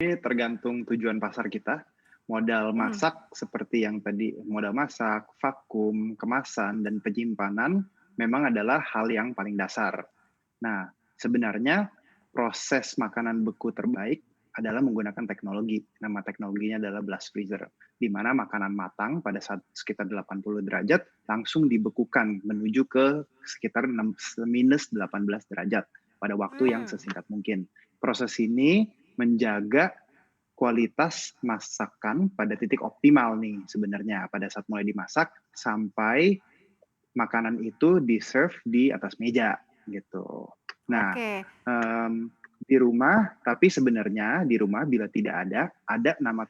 Ini tergantung tujuan pasar kita. Modal Mhm. masak seperti yang tadi, modal masak, vakum, kemasan, dan penyimpanan memang adalah hal yang paling dasar. Nah, sebenarnya proses makanan beku terbaik adalah menggunakan teknologi. Nama teknologinya adalah blast freezer, di mana makanan matang pada saat sekitar 80 derajat langsung dibekukan menuju ke sekitar minus 18 derajat pada waktu yang Mmm. sesingkat mungkin. Proses ini menjaga kualitas masakan pada titik optimal nih sebenarnya pada saat mulai dimasak sampai makanan itu di-serve di atas meja gitu. Nah, Oke. di rumah tapi sebenarnya di rumah bila tidak ada nama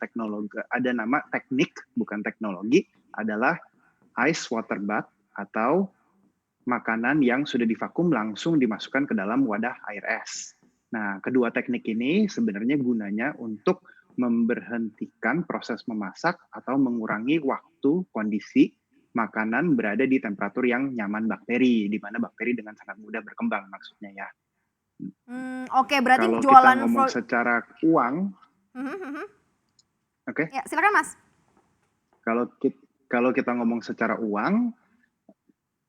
teknik bukan teknologi adalah ice water bath atau makanan yang sudah divakum langsung dimasukkan ke dalam wadah air es. Nah, kedua teknik ini sebenarnya gunanya untuk memberhentikan proses memasak atau mengurangi waktu kondisi makanan berada di temperatur yang nyaman bakteri, di mana bakteri dengan sangat mudah berkembang maksudnya ya. Oke berarti Kalau kita jualan ngomong secara uang, mhm mhm. oke, Ya silakan Mas. kalau kalau kita ngomong secara uang,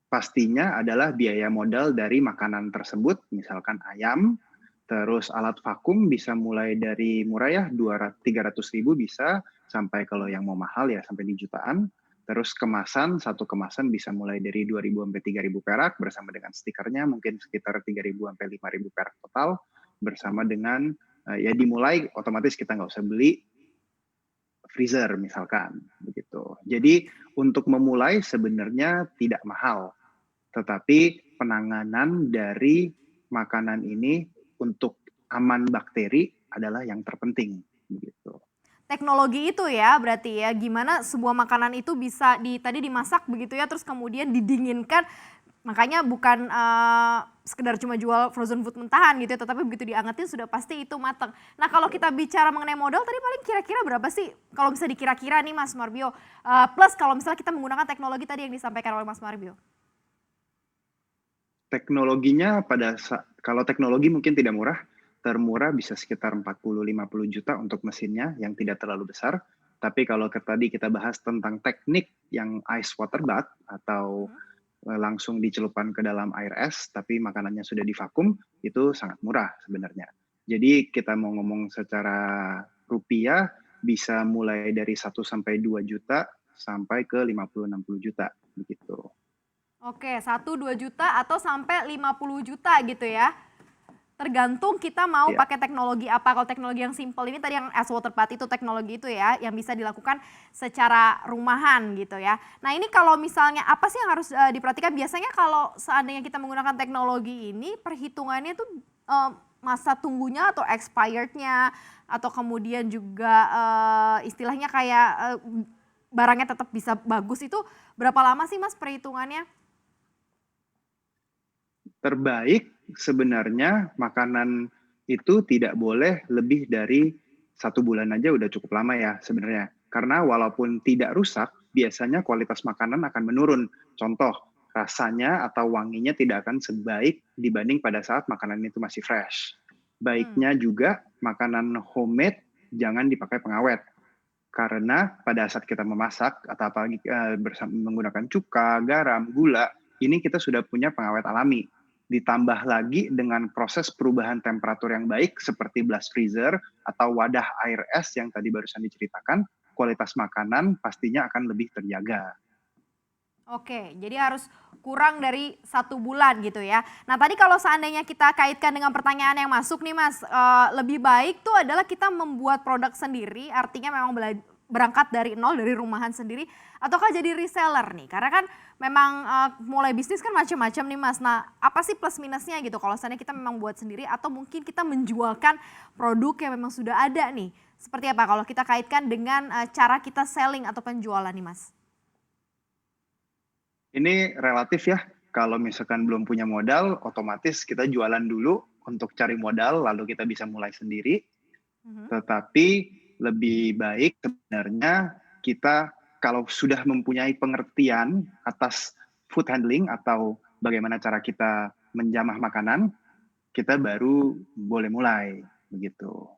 pastinya adalah biaya modal dari makanan tersebut, misalkan ayam, terus alat vakum bisa mulai dari murah ya, 300.000 bisa, sampai kalau Mhm. yang mau mahal ya sampai di jutaan. Terus kemasan, satu kemasan bisa mulai dari 2.000 sampai 3.000 perak bersama dengan stikernya, mungkin sekitar 3.000 sampai 5.000 perak total, bersama dengan ya dimulai otomatis kita nggak usah beli freezer misalkan begitu. Jadi untuk memulai sebenarnya tidak mahal, tetapi penanganan dari makanan ini untuk aman bakteri adalah yang terpenting, begitu. Teknologi itu ya berarti ya, gimana sebuah makanan itu bisa tadi dimasak begitu ya, terus kemudian didinginkan, makanya bukan, sekedar cuma jual frozen food mentahan gitu ya, tetapi begitu diangetin sudah pasti itu mateng. Nah kalau kita bicara mengenai modal tadi paling kira-kira berapa sih kalau bisa dikira-kira nih Mas Marbio, plus kalau misalnya kita menggunakan teknologi tadi yang disampaikan oleh Mas Marbio? Teknologinya kalau teknologi mungkin tidak murah, termurah bisa sekitar 40-50 juta untuk mesinnya yang tidak terlalu besar. Tapi kalau tadi kita bahas tentang teknik yang ice water bath atau Mhm. langsung dicelupkan ke dalam air es, tapi makanannya sudah divakum, itu sangat murah sebenarnya. Jadi kita mau ngomong secara rupiah, bisa mulai dari 1 sampai 2 juta, sampai ke 50-60 juta, begitu. Oke 1-2 juta atau sampai 50 juta gitu ya? Tergantung kita mau Ya. pakai teknologi apa, kalau teknologi yang simpel ini tadi yang ice water bath itu teknologi itu ya, yang bisa dilakukan secara rumahan gitu ya. Nah ini kalau misalnya apa sih yang harus, diperhatikan biasanya kalau seandainya kita menggunakan teknologi ini perhitungannya tuh, masa tunggunya atau expired-nya atau kemudian juga, istilahnya kayak, barangnya tetap bisa bagus itu berapa lama sih Mas perhitungannya? Terbaik sebenarnya makanan itu tidak boleh lebih dari 1 bulan aja udah cukup lama ya sebenarnya. Karena walaupun tidak rusak, biasanya kualitas makanan akan menurun. Contoh, rasanya atau wanginya tidak akan sebaik dibanding pada saat makanan itu masih fresh. Mmm. Baiknya juga makanan homemade jangan dipakai pengawet. Karena pada saat kita memasak atau apalagi menggunakan cuka, garam, gula, ini kita sudah punya pengawet alami. Ditambah lagi dengan proses perubahan temperatur yang baik seperti blast freezer atau wadah air es yang tadi barusan diceritakan, kualitas makanan pastinya akan lebih terjaga. Oke, jadi harus kurang dari 1 bulan gitu ya. Nah tadi kalau seandainya kita kaitkan dengan pertanyaan yang masuk nih Mas, lebih baik tuh adalah kita membuat produk sendiri, artinya memang berangkat dari nol, dari rumahan sendiri, ataukah jadi reseller nih? Karena kan memang, mulai bisnis kan macam-macam nih Mas. Nah apa sih plus minusnya gitu kalau seandainya kita memang buat sendiri atau mungkin kita menjualkan produk yang memang sudah ada nih? Seperti apa kalau kita kaitkan dengan, cara kita selling atau penjualan nih Mas? Ini relatif ya, kalau misalkan belum punya modal, otomatis kita jualan dulu untuk cari modal, lalu kita bisa mulai sendiri. Mhm. Tetapi lebih baik sebenarnya kita kalau sudah mempunyai pengertian atas food handling atau bagaimana cara kita menjamah makanan, kita baru boleh mulai, begitu.